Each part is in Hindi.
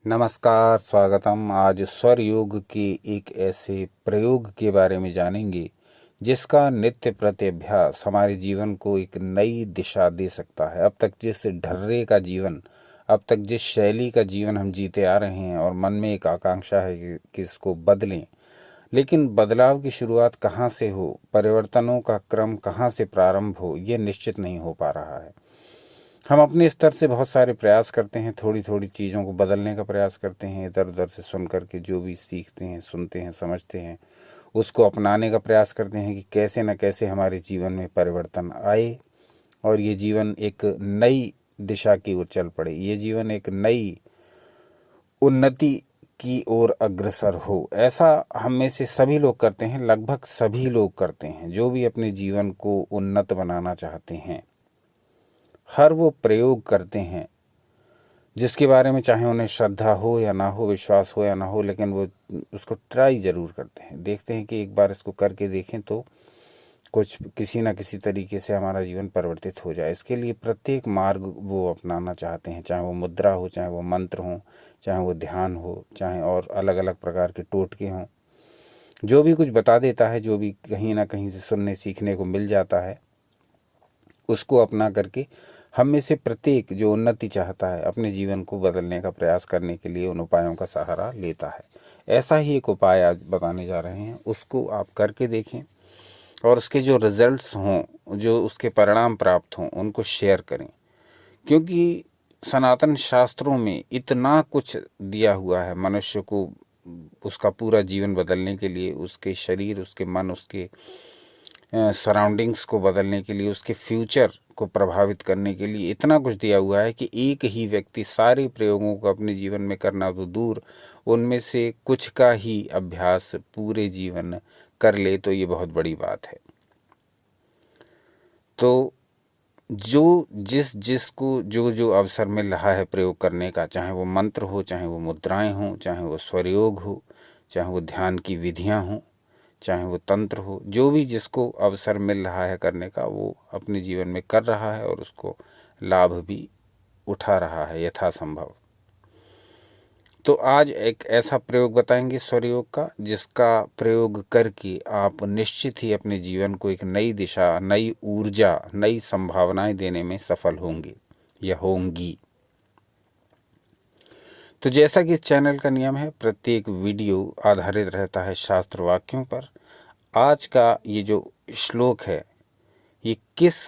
नमस्कार, स्वागतम। आज स्वर योग के एक ऐसे प्रयोग के बारे में जानेंगे जिसका नित्य प्रति अभ्यास हमारे जीवन को एक नई दिशा दे सकता है। अब तक जिस ढर्रे का जीवन, अब तक जिस शैली का जीवन हम जीते आ रहे हैं और मन में एक आकांक्षा है कि इसको बदलें, लेकिन बदलाव की शुरुआत कहाँ से हो, परिवर्तनों का क्रम कहाँ से प्रारंभ हो, ये निश्चित नहीं हो पा रहा है। हम अपने स्तर से बहुत सारे प्रयास करते हैं, थोड़ी थोड़ी चीज़ों को बदलने का प्रयास करते हैं, इधर उधर से सुन करके जो भी सीखते हैं, सुनते हैं, समझते हैं, उसको अपनाने का प्रयास करते हैं कि कैसे न कैसे हमारे जीवन में परिवर्तन आए और ये जीवन एक नई दिशा की ओर चल पड़े, ये जीवन एक नई उन्नति की ओर अग्रसर हो। ऐसा हम में से सभी लोग करते हैं, लगभग सभी लोग करते हैं जो भी अपने जीवन को उन्नत बनाना चाहते हैं। हर वो प्रयोग करते हैं जिसके बारे में चाहे उन्हें श्रद्धा हो या ना हो, विश्वास हो या ना हो, लेकिन वो उसको ट्राई ज़रूर करते हैं। देखते हैं कि एक बार इसको करके देखें तो कुछ किसी ना किसी तरीके से हमारा जीवन परिवर्तित हो जाए। इसके लिए प्रत्येक मार्ग वो अपनाना चाहते हैं, चाहे वो मुद्रा हो, चाहे वो मंत्र हो, चाहे वो ध्यान हो, चाहे और अलग अलग प्रकार के टोटके हों। जो भी कुछ बता देता है, जो भी कहीं ना कहीं से सुनने सीखने को मिल जाता है, उसको अपना करके हम में से प्रत्येक जो उन्नति चाहता है, अपने जीवन को बदलने का प्रयास करने के लिए उन उपायों का सहारा लेता है। ऐसा ही एक उपाय आज बताने जा रहे हैं, उसको आप करके देखें और उसके जो रिजल्ट्स हों, जो उसके परिणाम प्राप्त हों, उनको शेयर करें। क्योंकि सनातन शास्त्रों में इतना कुछ दिया हुआ है मनुष्य को उसका पूरा जीवन बदलने के लिए, उसके शरीर, उसके मन, उसके सराउंडिंग्स को बदलने के लिए, उसके फ्यूचर को प्रभावित करने के लिए इतना कुछ दिया हुआ है कि एक ही व्यक्ति सारे प्रयोगों को अपने जीवन में करना तो दूर, उनमें से कुछ का ही अभ्यास पूरे जीवन कर ले तो ये बहुत बड़ी बात है। तो जो जिसको जो जो अवसर मिल रहा है प्रयोग करने का, चाहे वो मंत्र हो, चाहे वो मुद्राएं हों, चाहे वो स्वरयोग हो, चाहे वो ध्यान की विधियां हों, चाहे वो तंत्र हो, जो भी जिसको अवसर मिल रहा है करने का, वो अपने जीवन में कर रहा है और उसको लाभ भी उठा रहा है यथासंभव। तो आज एक ऐसा प्रयोग बताएंगे स्वरयोग का, जिसका प्रयोग करके आप निश्चित ही अपने जीवन को एक नई दिशा, नई ऊर्जा, नई संभावनाएं देने में सफल होंगे या होंगी। तो जैसा कि इस चैनल का नियम है, प्रत्येक वीडियो आधारित रहता है शास्त्र वाक्यों पर। आज का ये जो श्लोक है, ये किस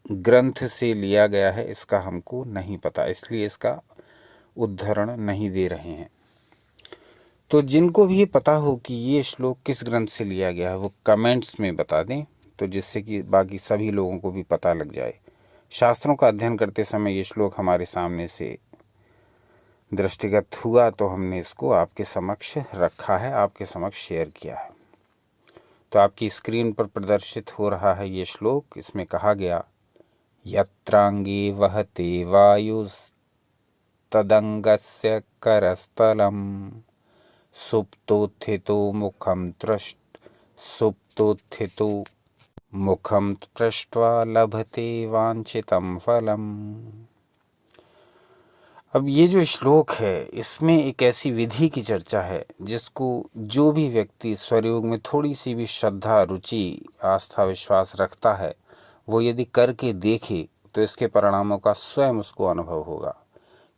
ग्रंथ से लिया गया है इसका हमको नहीं पता, इसलिए इसका उद्धरण नहीं दे रहे हैं। तो जिनको भी ये पता हो कि ये श्लोक किस ग्रंथ से लिया गया है, वो कमेंट्स में बता दें, तो जिससे कि बाकी सभी लोगों को भी पता लग जाए। शास्त्रों का अध्ययन करते समय ये श्लोक हमारे सामने से दृष्टिगत हुआ तो हमने इसको आपके समक्ष रखा है, आपके समक्ष शेयर किया है। तो आपकी स्क्रीन पर प्रदर्शित हो रहा है ये श्लोक। इसमें कहा गया, यत्रांगे वहते वायुस्तदंगस्य करस्थलम सुप्तोत्थितो मुखम सुप्तोत्थितो मुखम पृष्ट्वा लभते वांछितम फलम। अब ये जो श्लोक है, इसमें एक ऐसी विधि की चर्चा है जिसको जो भी व्यक्ति स्वरयोग में थोड़ी सी भी श्रद्धा, रुचि, आस्था, विश्वास रखता है, वो यदि करके देखे तो इसके परिणामों का स्वयं उसको अनुभव होगा।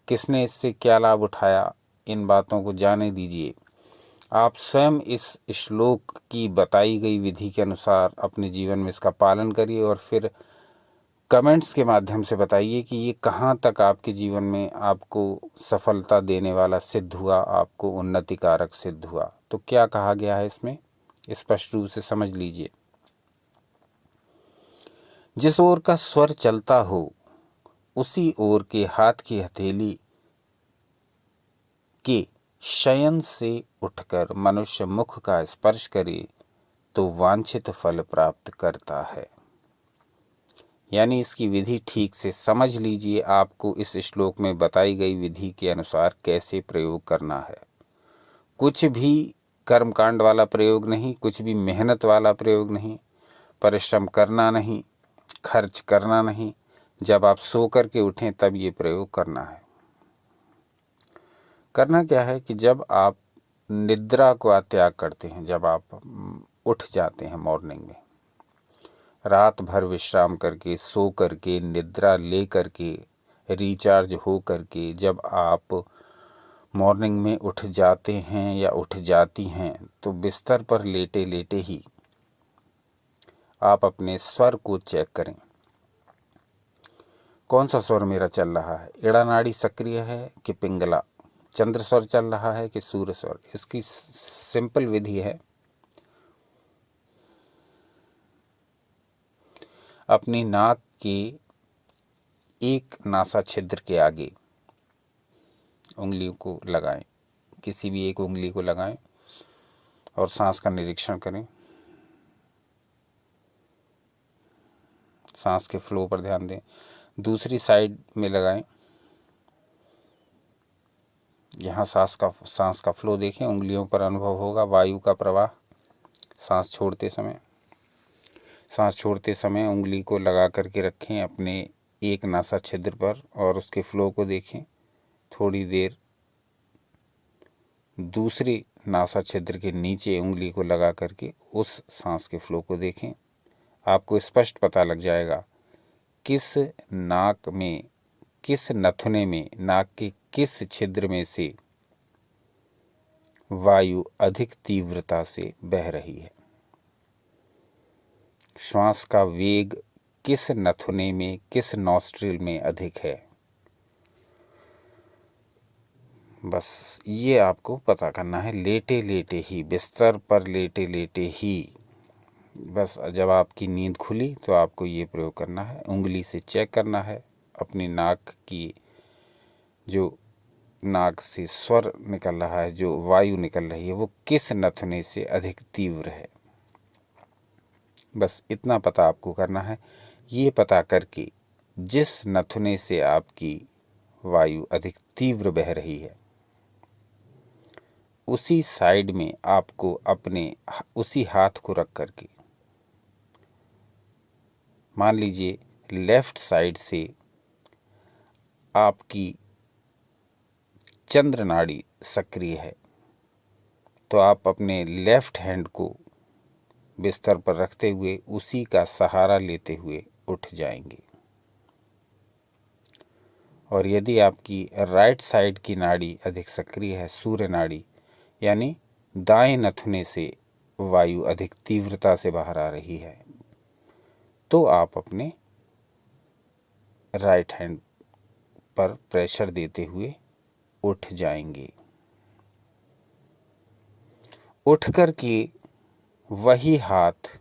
किसने इससे क्या लाभ उठाया, इन बातों को जाने दीजिए। आप स्वयं इस श्लोक की बताई गई विधि के अनुसार अपने जीवन में इसका पालन करिए और फिर कमेंट्स के माध्यम से बताइए कि ये कहाँ तक आपके जीवन में आपको सफलता देने वाला सिद्ध हुआ, आपको उन्नति कारक सिद्ध हुआ। तो क्या कहा गया है इसमें, स्पष्ट रूप से समझ लीजिए। जिस ओर का स्वर चलता हो, उसी ओर के हाथ की हथेली के शयन से उठकर मनुष्य मुख का स्पर्श करे तो वांछित फल प्राप्त करता है। यानी इसकी विधि ठीक से समझ लीजिए। आपको इस श्लोक में बताई गई विधि के अनुसार कैसे प्रयोग करना है। कुछ भी कर्मकांड वाला प्रयोग नहीं, कुछ भी मेहनत वाला प्रयोग नहीं, परिश्रम करना नहीं, खर्च करना नहीं। जब आप सो कर के उठें तब ये प्रयोग करना है। करना क्या है कि जब आप निद्रा को त्याग करते हैं, जब आप उठ जाते हैं मॉर्निंग में, रात भर विश्राम करके, सो करके, निद्रा ले करके, रिचार्ज हो करके जब आप मॉर्निंग में उठ जाते हैं या उठ जाती हैं, तो बिस्तर पर लेटे लेटे ही आप अपने स्वर को चेक करें। कौन सा स्वर मेरा चल रहा है? एड़ा नाड़ी सक्रिय है कि पिंगला? चंद्र स्वर चल रहा है कि सूर्य स्वर? इसकी सिंपल विधि है, अपनी नाक के एक नासा छिद्र के आगे उंगलियों को लगाएं, किसी भी एक उंगली को लगाएं और सांस का निरीक्षण करें। सांस के फ्लो पर ध्यान दें। दूसरी साइड में लगाएं, यहाँ सांस का फ्लो देखें। उंगलियों पर अनुभव होगा वायु का प्रवाह। सांस छोड़ते समय उंगली को लगा करके रखें अपने एक नासा छिद्र पर और उसके फ्लो को देखें। थोड़ी देर दूसरी नासा छिद्र के नीचे उंगली को लगा करके उस सांस के फ्लो को देखें। आपको स्पष्ट पता लग जाएगा किस नाक में, किस नथुने में, नाक के किस छिद्र में से वायु अधिक तीव्रता से बह रही है। श्वास का वेग किस नथुने में, किस नॉस्ट्रिल में अधिक है। बस ये आपको पता करना है लेटे लेटे ही, बिस्तर पर लेटे लेटे ही। बस जब आपकी नींद खुली तो आपको ये प्रयोग करना है। उंगली से चेक करना है अपनी नाक की, जो नाक से स्वर निकल रहा है, जो वायु निकल रही है, वो किस नथुने से अधिक तीव्र है। बस इतना पता आपको करना है। ये पता करके जिस नथुने से आपकी वायु अधिक तीव्र बह रही है, उसी साइड में आपको अपने उसी हाथ को रख करके, मान लीजिए लेफ्ट साइड से आपकी चंद्र नाड़ी सक्रिय है, तो आप अपने लेफ्ट हैंड को बिस्तर पर रखते हुए उसी का सहारा लेते हुए उठ जाएंगे। और यदि आपकी राइट साइड की नाड़ी अधिक सक्रिय है, सूर्य नाड़ी, यानी दाएं नथुने से वायु अधिक तीव्रता से बाहर आ रही है, तो आप अपने राइट हैंड पर प्रेशर देते हुए उठ जाएंगे। उठ कर के वही हाथ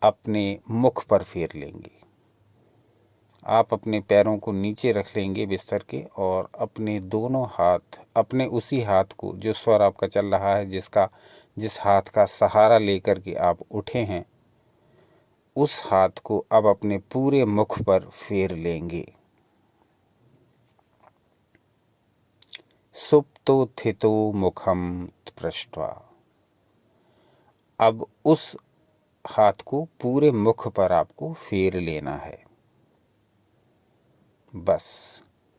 अपने मुख पर फेर लेंगे। आप अपने पैरों को नीचे रख लेंगे बिस्तर के और अपने दोनों हाथ, अपने उसी हाथ को, जो स्वर आपका चल रहा है, जिस हाथ का सहारा लेकर के आप उठे हैं, उस हाथ को अब अपने पूरे मुख पर फेर लेंगे। सुप्तोत्थितो मुखम पृष्ट्वा। अब उस हाथ को पूरे मुख पर आपको फेर लेना है। बस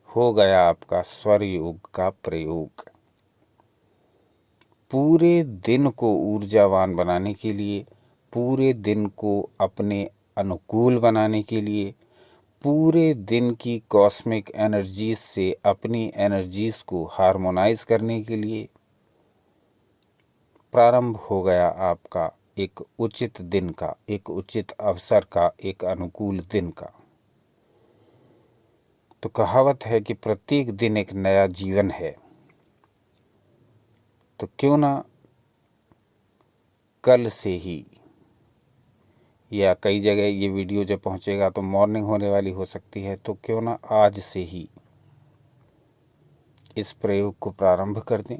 हो गया आपका स्वर योग का प्रयोग। पूरे दिन को ऊर्जावान बनाने के लिए, पूरे दिन को अपने अनुकूल बनाने के लिए, पूरे दिन की कॉस्मिक एनर्जीज से अपनी एनर्जीज को हार्मोनाइज करने के लिए प्रारंभ हो गया आपका एक उचित दिन का, एक उचित अवसर का, एक अनुकूल दिन का। तो कहावत है कि प्रत्येक दिन एक नया जीवन है। तो क्यों ना कल से ही, या कई जगह ये वीडियो जब पहुंचेगा तो मॉर्निंग होने वाली हो सकती है, तो क्यों ना आज से ही इस प्रयोग को प्रारंभ कर दें।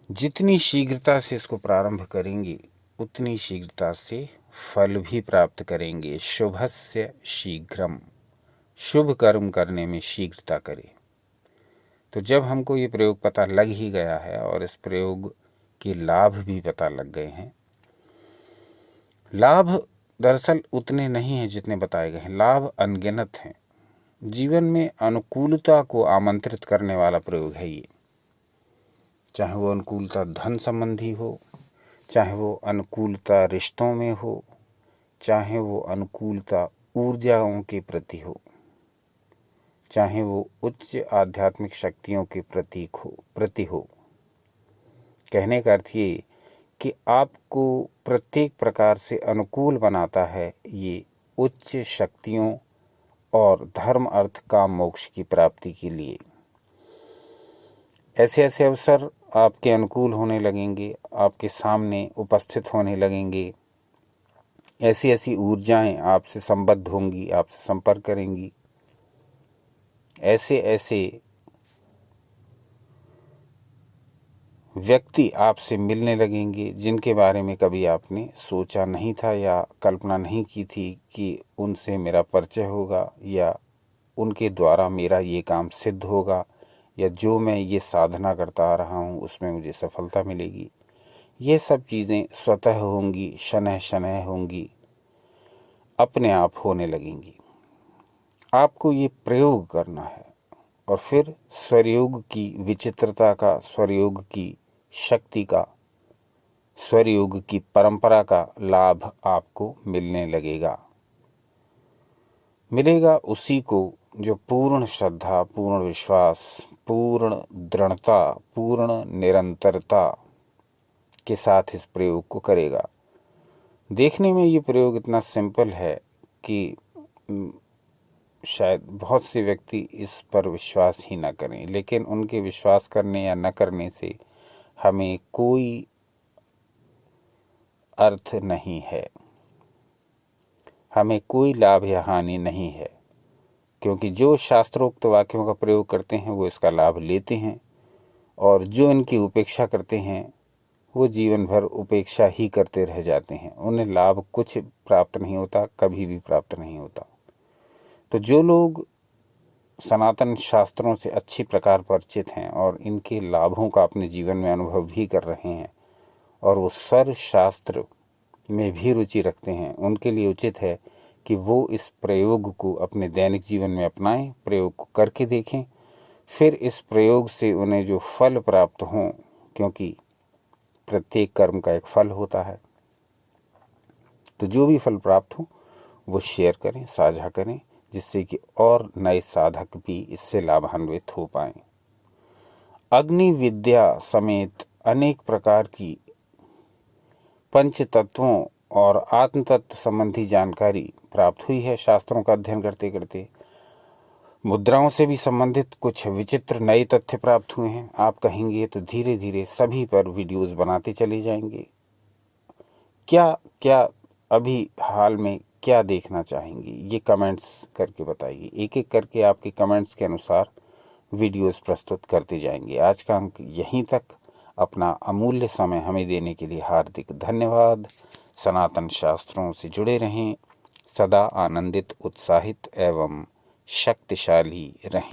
जितनी शीघ्रता से इसको प्रारंभ करेंगे उतनी शीघ्रता से फल भी प्राप्त करेंगे। शुभस्य शीघ्रम, शुभ कर्म करने में शीघ्रता करें। तो जब हमको ये प्रयोग पता लग ही गया है और इस प्रयोग के लाभ भी पता लग गए हैं, लाभ दरअसल उतने नहीं हैं जितने बताए गए हैं, लाभ अनगिनत हैं। जीवन में अनुकूलता को आमंत्रित करने वाला प्रयोग है ये। चाहे वो अनुकूलता धन संबंधी हो, चाहे वो अनुकूलता रिश्तों में हो, चाहे वो अनुकूलता ऊर्जाओं के प्रति हो, चाहे वो उच्च आध्यात्मिक शक्तियों के प्रति हो। कहने का अर्थ ये कि आपको प्रत्येक प्रकार से अनुकूल बनाता है ये उच्च शक्तियों और धर्म, अर्थ, काम, मोक्ष की प्राप्ति के लिए। ऐसे ऐसे अवसर आपके अनुकूल होने लगेंगे, आपके सामने उपस्थित होने लगेंगे। ऐसी ऐसी ऊर्जाएं आपसे संबद्ध होंगी, आपसे संपर्क करेंगी। ऐसे ऐसे व्यक्ति आपसे मिलने लगेंगे जिनके बारे में कभी आपने सोचा नहीं था या कल्पना नहीं की थी कि उनसे मेरा परिचय होगा या उनके द्वारा मेरा ये काम सिद्ध होगा या जो मैं ये साधना करता आ रहा हूँ उसमें मुझे सफलता मिलेगी। ये सब चीज़ें स्वतः होंगी, शनह शनह होंगी, अपने आप होने लगेंगी। आपको ये प्रयोग करना है और फिर स्वरयोग की विचित्रता का, स्वरयोग की शक्ति का, स्वरयोग की परंपरा का लाभ आपको मिलने मिलेगा उसी को जो पूर्ण श्रद्धा, पूर्ण विश्वास, पूर्ण दृढ़ता, पूर्ण निरंतरता के साथ इस प्रयोग को करेगा। देखने में ये प्रयोग इतना सिंपल है कि शायद बहुत से व्यक्ति इस पर विश्वास ही न करें, लेकिन उनके विश्वास करने या न करने से हमें कोई अर्थ नहीं है, हमें कोई लाभ या हानि नहीं है, क्योंकि जो शास्त्रोक्त वाक्यों का प्रयोग करते हैं वो इसका लाभ लेते हैं और जो इनकी उपेक्षा करते हैं वो जीवन भर उपेक्षा ही करते रह जाते हैं। उन्हें लाभ कुछ प्राप्त नहीं होता, कभी भी प्राप्त नहीं होता। तो जो लोग सनातन शास्त्रों से अच्छी प्रकार परिचित हैं और इनके लाभों का अपने जीवन में अनुभव भी कर रहे हैं और वो स्वर शास्त्र में भी रुचि रखते हैं, उनके लिए उचित है कि वो इस प्रयोग को अपने दैनिक जीवन में अपनाएं, प्रयोग को करके देखें। फिर इस प्रयोग से उन्हें जो फल प्राप्त हों, क्योंकि प्रत्येक कर्म का एक फल होता है, तो जो भी फल प्राप्त हो वो शेयर करें, साझा करें, जिससे कि और नए साधक भी इससे लाभान्वित हो पाएं। अग्नि विद्या समेत अनेक प्रकार की पंच तत्वों और आत्म तत्व संबंधी जानकारी प्राप्त हुई है शास्त्रों का अध्ययन करते करते। मुद्राओं से भी संबंधित कुछ विचित्र नए तथ्य प्राप्त हुए हैं। आप कहेंगे तो धीरे धीरे सभी पर वीडियोस बनाते चले जाएंगे। क्या क्या अभी हाल में क्या देखना चाहेंगे ये कमेंट्स करके बताइए। एक एक करके आपके कमेंट्स के अनुसार वीडियोस प्रस्तुत करते जाएंगे। आज का अंक यहीं तक। अपना अमूल्य समय हमें देने के लिए हार्दिक धन्यवाद। सनातन शास्त्रों से जुड़े रहें, सदा आनंदित, उत्साहित एवं शक्तिशाली रहें।